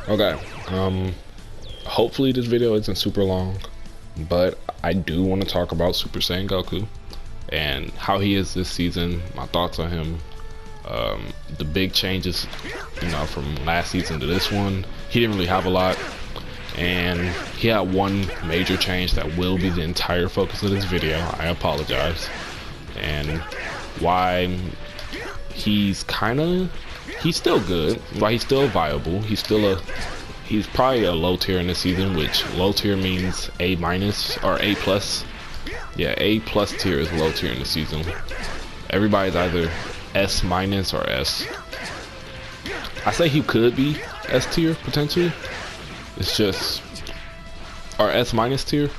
Okay, hopefully this video isn't super long, but I do want to talk about Super Saiyan Goku and how he is this season, my thoughts on him, the big changes, from last season to this one. He didn't really have a lot, and he had one major change that will be the entire focus of this video. I apologize. And why he's still good, why he's still viable. He's probably a low tier in this season, which low tier means A minus or A plus. Yeah, A plus tier is low tier in the season. Everybody's either S minus or S. I say he could be S tier potentially. It's just, or S minus tier,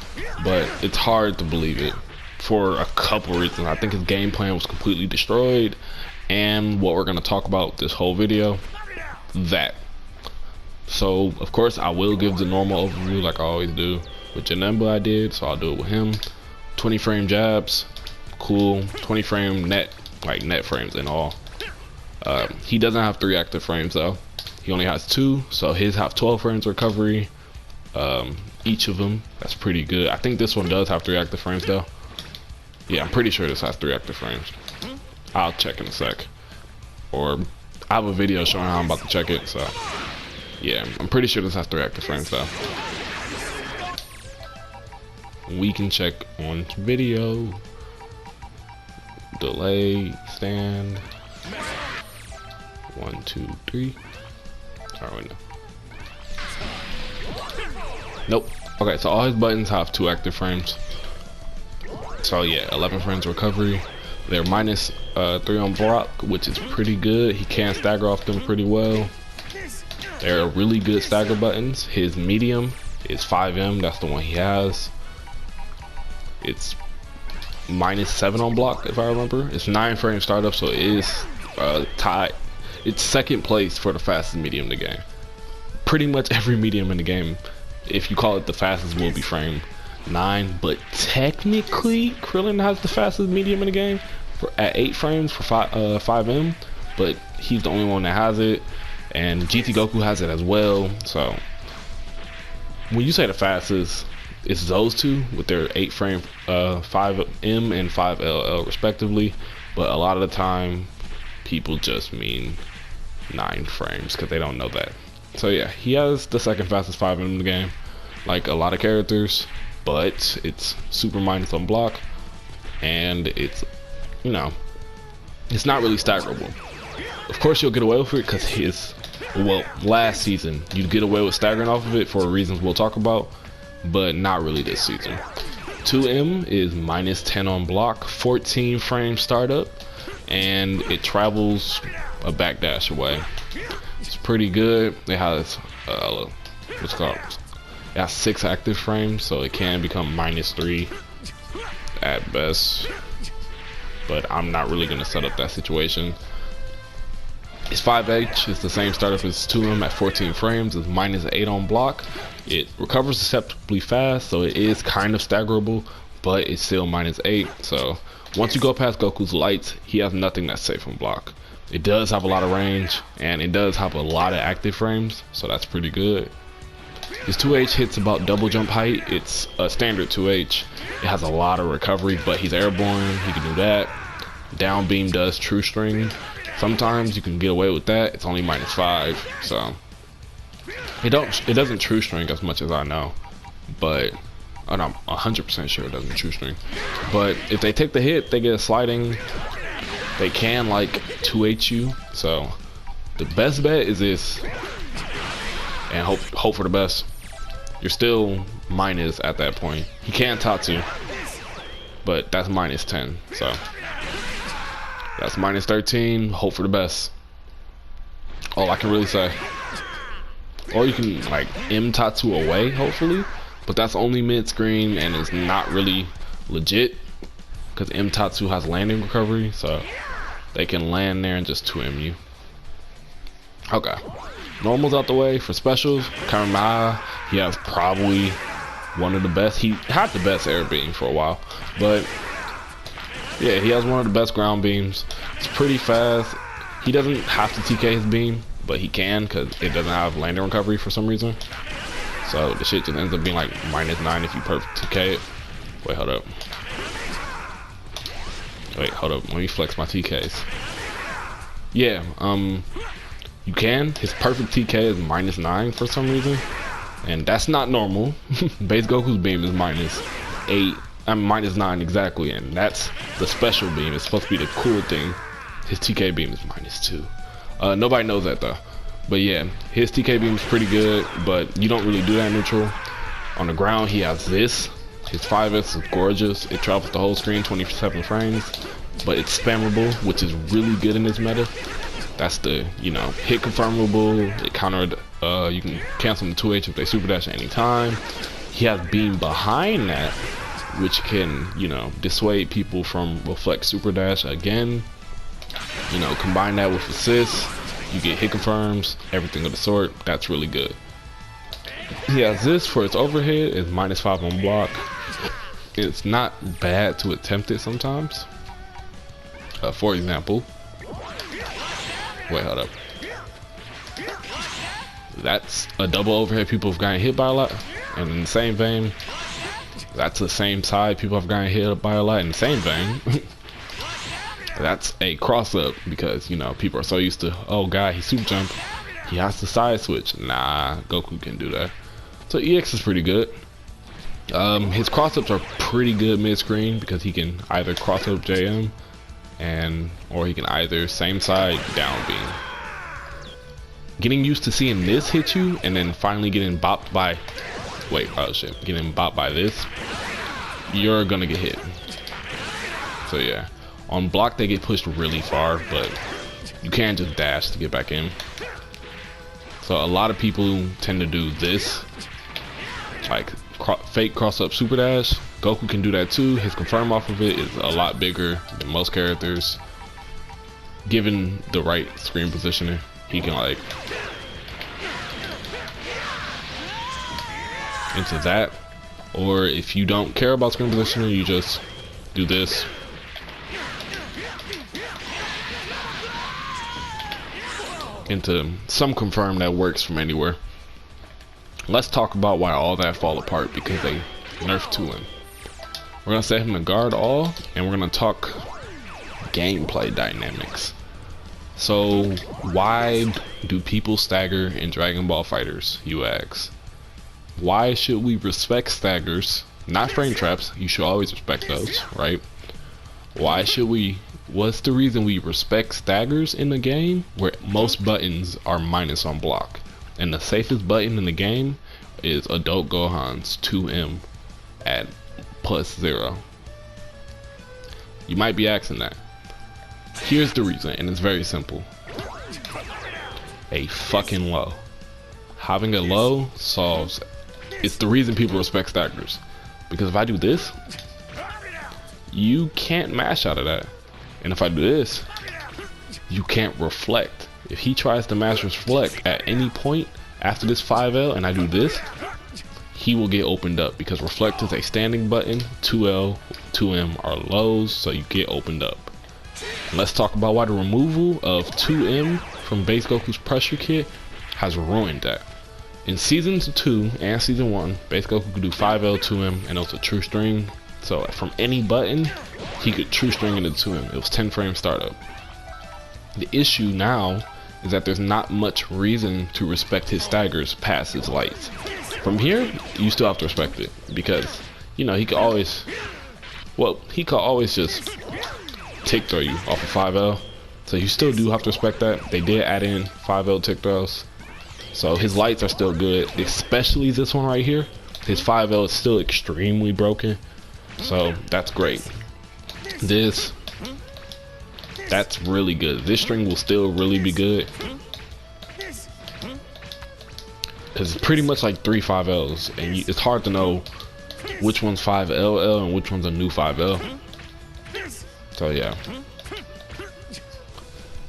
but it's hard to believe it for a couple reasons. I think his game plan was completely destroyed, and what we're gonna talk about this whole video, that. So of course I will give the normal overview like I always do. With Janemba I did, so I'll do it with him. 20 frame jabs, cool. 20 frame net frames in all. He doesn't have 3 active frames though. He only has 2, so his have 12 frames recovery, each of them. That's pretty good. I think this one does have 3 active frames though. Yeah, I'm pretty sure this has 3 active frames. I'll check in a sec, or I have a video showing how I'm about to check it. So yeah, I'm pretty sure this has 3 active frames though. We can check on video. Delay, stand. 1, 2, 3. Alright, no. Nope. Okay, so all his buttons have 2 active frames. So yeah, 11 frames recovery. They're minus 3 on block, which is pretty good. He can stagger off them pretty well. They're really good stagger buttons. His medium is 5M. That's the one he has. It's minus 7 on block, if I remember. It's 9 frame startup, so it is tied. It's second place for the fastest medium in the game. Pretty much every medium in the game, if you call it the fastest, will be frame 9. But technically, Krillin has the fastest medium in the game at 8 frames for 5M. But he's the only one that has it, and GT Goku has it as well. So when you say the fastest, it's those two with their 8 frame 5M and 5LL respectively. But a lot of the time people just mean 9 frames because they don't know that. So yeah, he has the second fastest 5M in the game, like a lot of characters, but it's super minus on block, and it's it's not really staggerable. Of course you'll get away with it because last season you'd get away with staggering off of it for reasons we'll talk about, but not really this season. 2M is minus 10 on block, 14 frame startup, and it travels a backdash away. It's pretty good. It has what's called, it has 6 active frames, so it can become minus 3 at best, but I'm not really gonna set up that situation. It's 5H. It's the same startup as 2M at 14 frames. It's minus 8 on block. It recovers deceptively fast, so it is kind of staggerable, but it's still minus 8. So once you go past Goku's lights, he has nothing that's safe on block. It does have a lot of range, and it does have a lot of active frames, so that's pretty good. His 2H hits about double jump height. It's a standard 2H. It has a lot of recovery, but he's airborne. He can do that. Down beam does true string. Sometimes you can get away with that. It's only minus 5, so it doesn't true string as much as I know, but I'm 100% sure it doesn't true string. But if they take the hit, they get a sliding. They can like 2H you. So the best bet is this, and hope for the best. You're still minus at that point. He can Tatsu, but that's minus 10. So that's minus 13. Hope for the best. All I can really say. Or you can like M Tatsu away, hopefully, but that's only mid screen and it's not really legit because M Tatsu has landing recovery, so they can land there and just 2M you. Okay, normals out the way. For specials, Kamehameha, he has probably one of the best. He had the best air beam for a while, but yeah, he has one of the best ground beams. It's pretty fast. He doesn't have to TK his beam. but he can because it doesn't have landing recovery for some reason. So the shit just ends up being like -9 if you perfect TK it. Wait, hold up. Let me flex my TKs. Yeah, you can. His perfect TK is -9 for some reason, and that's not normal. Base Goku's beam is -8. -9 exactly, and that's the special beam. It's supposed to be the cool thing. His TK beam is -2. Nobody knows that though. But yeah, his TK beam is pretty good, but you don't really do that neutral. On the ground, he has this. His 5S is gorgeous. It travels the whole screen, 27 frames, but it's spammable, which is really good in this meta. That's the, you know, hit confirmable. It countered, you can cancel the 2H if they super dash at any time. He has beam behind that, which can, you know, dissuade people from reflect super dash again. You know, combine that with assists, you get hit confirms, everything of the sort. That's really good. He has this for its overhead, is -5 on block. It's not bad to attempt it sometimes. For example, wait, hold up. That's a double overhead people have gotten hit by a lot, and in the same vein, that's the same side people have gotten hit by a lot in the same vein. That's a cross up because, you know, people are so used to, oh god, he super jump, he has to side switch. Nah, Goku can do that. So EX is pretty good. His cross ups are pretty good mid screen because he can either cross up JM or he can either same side down beam. Getting used to seeing this hit you and then finally getting bopped by, getting bopped by this, you're gonna get hit. So yeah, on block they get pushed really far, but you can't just dash to get back in. So a lot of people tend to do this, like fake cross up super dash. Goku can do that too. His confirm off of it is a lot bigger than most characters. Given the right screen positioning, he can like into that. Or if you don't care about screen positioning, you just do this. Into some confirm that works from anywhere. Let's talk about why all that fall apart, because they nerfed to him. We're gonna set him to guard all, and we're gonna talk gameplay dynamics. So why do people stagger in Dragon Ball Fighters, you ask? Why should we respect staggers? Not frame traps, you should always respect those, right? Why should we? What's the reason we respect staggers in the game where most buttons are minus on block? And the safest button in the game is Adult Gohan's 2M at +0. You might be asking that. Here's the reason, and it's very simple. A fucking low. Having a low solves, it's the reason people respect staggers. Because if I do this, you can't mash out of that. And if I do this, you can't reflect. If he tries to mash reflect at any point after this 5L and I do this, he will get opened up because reflect is a standing button. 2L, 2M are lows, so you get opened up. And let's talk about why the removal of 2M from Base Goku's pressure kit has ruined that. In season 2 and season 1, Base Goku could do 5L, 2M, and it was a true string. So from any button, he could true string into 2M. It was 10 frame startup. The issue now is that there's not much reason to respect his staggers past his lights. From here, you still have to respect it because, you know, he could always just tick throw you off of 5L. So you still do have to respect that. They did add in 5L tick throws. So his lights are still good, especially this one right here. His 5L is still extremely broken. So that's great. That's really good. This string will still really be good because it's pretty much like 3 5Ls, and it's hard to know which one's 5LL and which one's a new 5L. So yeah.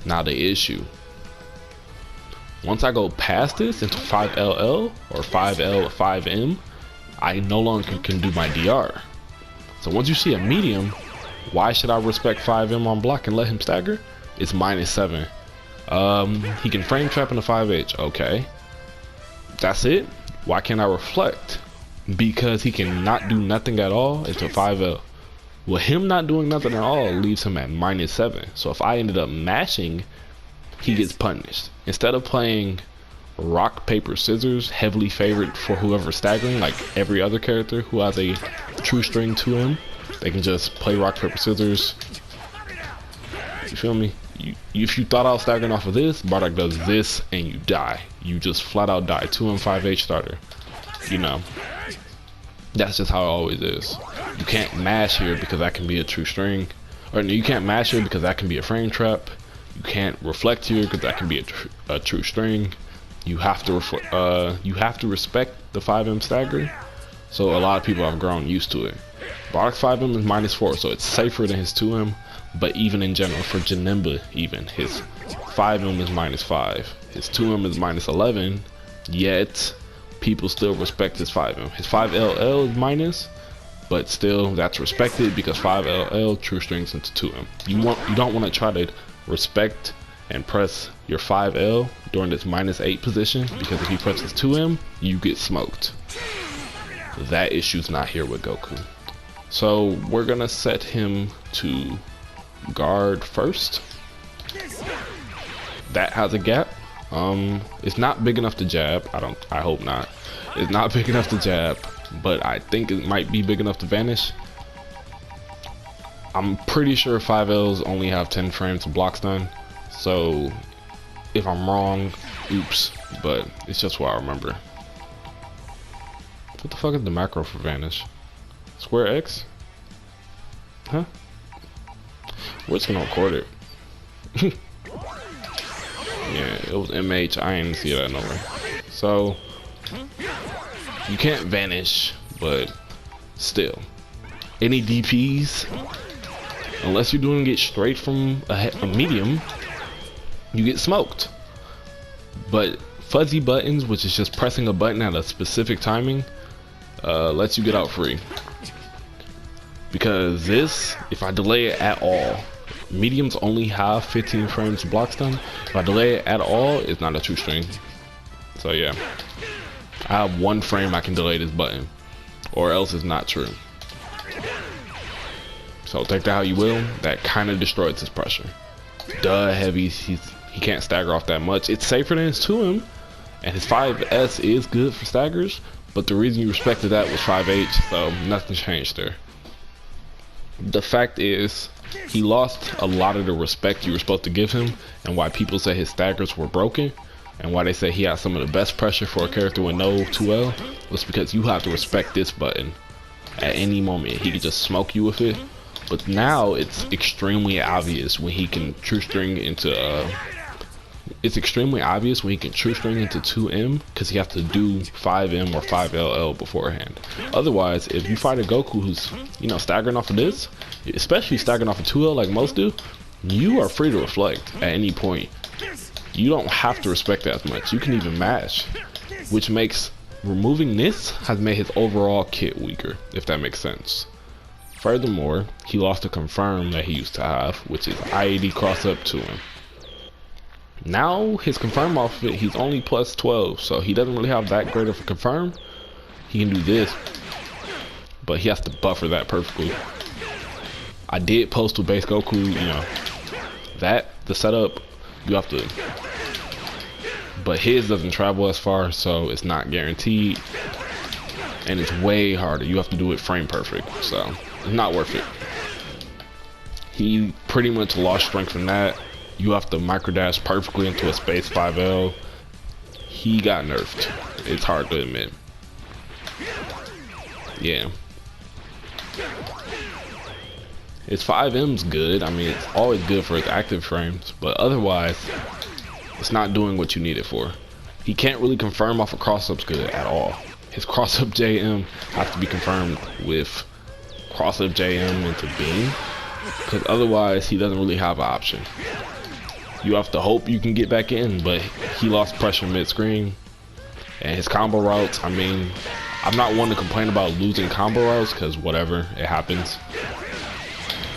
Now the issue. Once I go past this into 5LL or 5L, 5M, I no longer can do my DR. So once you see a medium, why should I respect 5M on block and let him stagger? It's -7. He can frame trap in a 5H. Okay. That's it? Why can't I reflect? Because he can not do nothing at all into 5L. Well, him not doing nothing at all leaves him at -7. So if I ended up mashing, he gets punished. Instead of playing rock, paper, scissors, heavily favored for whoever's staggering, like every other character who has a true string to him, they can just play rock, paper, scissors. You feel me? If you thought I was staggering off of this, Bardock does this and you die. You just flat out die. 2M 5H starter. You know. That's just how it always is. You can't mash here because that can be a true string. Or no, you can't mash here because that can be a frame trap. You can't reflect here because that can be a true string. You have to respect the 5M stagger. So a lot of people have grown used to it. Bardock's 5M is -4, so it's safer than his 2M. But even in general, for Janemba, even his 5M is -5, his 2M is -11. Yet people still respect his 5M. His 5LL is minus, but still that's respected because 5LL true strings into 2M. You don't want to try to respect and press your 5L during this -8 position, because if he presses 2M, you get smoked. That issue's not here with Goku. So we're gonna set him to guard first. That has a gap. It's not big enough to jab. I hope not. It's not big enough to jab, but I think it might be big enough to vanish. I'm pretty sure 5Ls only have 10 frames to block stun. So if I'm wrong, oops, but it's just what I remember. What the fuck is the macro for vanish? Square X? Huh? We're just gonna record it. Yeah, it was MH. I didn't see that nowhere. So you can't vanish, but still, any DPs, unless you're doing it straight from a medium, you get smoked. But fuzzy buttons, which is just pressing a button at a specific timing, lets you get out free. Because this, if I delay it at all, mediums only have 15 frames block stun. If I delay it at all, it's not a true string. So yeah, I have 1 frame I can delay this button, or else it's not true. So take that how you will. That kind of destroys his pressure. Duh, heavy. He can't stagger off that much. It's safer than his 2M, and his 5S is good for staggers. But the reason you respected that was 5H, so nothing changed there. The fact is, he lost a lot of the respect you were supposed to give him, and why people say his staggers were broken, and why they say he has some of the best pressure for a character with no 2L, was because you have to respect this button. At any moment, he can just smoke you with it. But now it's extremely obvious when he can true string into 2M, because he has to do 5M or 5LL beforehand. Otherwise, if you fight a Goku who's, you know, staggering off of this, especially staggering off of 2L like most do, you are free to reflect at any point. You don't have to respect that as much. You can even mash, which makes removing this has made his overall kit weaker, if that makes sense. Furthermore, he lost a confirm that he used to have, which is IAD cross up to him. Now his confirm off of it, he's only plus 12, so he doesn't really have that great of a confirm. He can do this, but he has to buffer that perfectly. I did post with base Goku, you know, that the setup you have to, but his doesn't travel as far, so it's not guaranteed, and it's way harder. You have to do it frame perfect, so it's not worth it. He pretty much lost strength from that. You have to micro dash perfectly into a space 5L. He got nerfed. It's hard to admit. Yeah. His 5M's good. I mean, it's always good for his active frames, but otherwise, it's not doing what you need it for. He can't really confirm off of cross-ups good at all. His cross-up JM has to be confirmed with cross-up JM into beam, because otherwise he doesn't really have an option. You have to hope you can get back in, but he lost pressure mid-screen. And his combo routes, I mean, I'm not one to complain about losing combo routes, because whatever, it happens.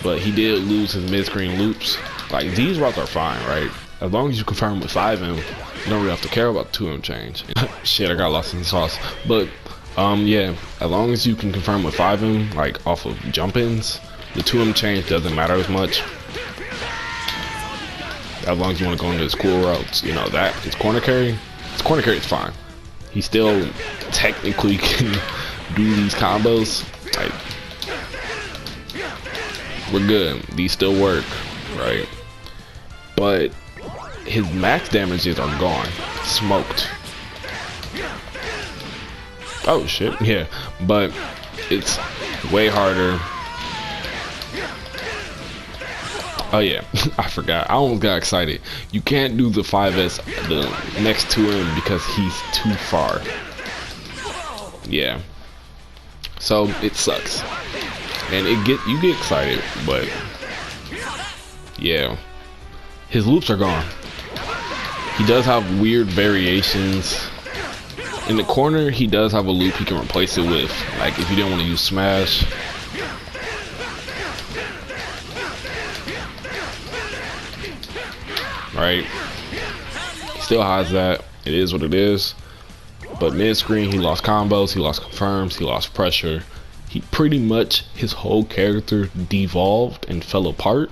But he did lose his mid-screen loops. Like, these routes are fine, right? As long as you confirm with 5M, you don't really have to care about the 2M change. Shit, I got lost in the sauce. But yeah, as long as you can confirm with 5M, like off of jump-ins, the 2M change doesn't matter as much. As long as you want to go into his cool routes, you know, that his corner carry is fine. He still technically can do these combos. Like, we're good. These still work, right? But his max damages are gone. Smoked. Oh shit, yeah. But it's way harder. Oh yeah, I forgot. I almost got excited. You can't do the 5S, the next to him, because he's too far. Yeah. So it sucks. And you get excited, but yeah. His loops are gone. He does have weird variations. In the corner, he does have a loop he can replace it with. Like if you didn't want to use smash. Right? He still has that. It is what it is. But mid-screen, he lost combos, he lost confirms, he lost pressure. He pretty much, his whole character devolved and fell apart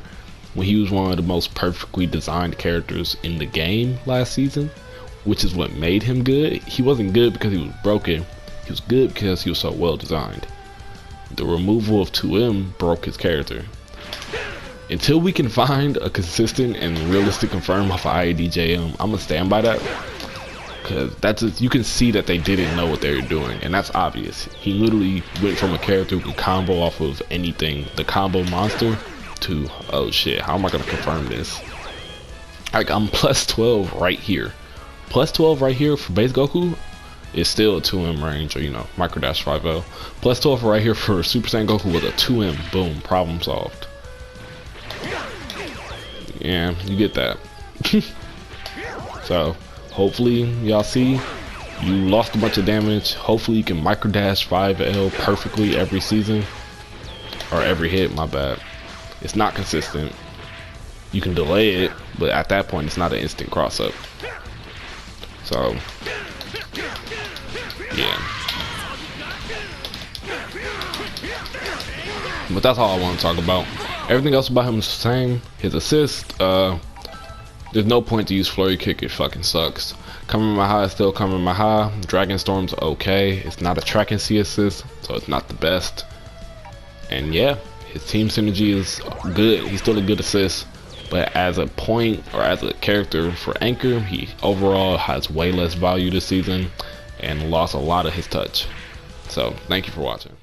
when he was one of the most perfectly designed characters in the game last season, which is what made him good. He wasn't good because he was broken. He was good because he was so well designed. The removal of 2M broke his character. Until we can find a consistent and realistic confirm off of IADJM, I'm gonna stand by that. Cause that's just, you can see that they didn't know what they were doing, and that's obvious. He literally went from a character who could combo off of anything, the combo monster, to, oh shit, how am I gonna confirm this? Like, I'm plus 12 right here. Plus 12 right here for base Goku is still a 2M range, or you know, micro dash 5L. Plus 12 right here for Super Saiyan Goku with a 2M, boom, problem solved. Yeah, you get that. So hopefully y'all see, you lost a bunch of damage. Hopefully you can micro dash 5L perfectly every season, or every hit, my bad. It's not consistent. You can delay it, but at that point it's not an instant cross up. So yeah. But that's all I want to talk about. Everything else about him is the same. His assist, there's no point to use flurry kick, it fucking sucks. Kamehameha is still Kamehameha. Dragon Storm's okay. It's not a track and see assist, so it's not the best. And yeah, his team synergy is good. He's still a good assist, but as a point or as a character for Anchor, he overall has way less value this season and lost a lot of his touch. So thank you for watching.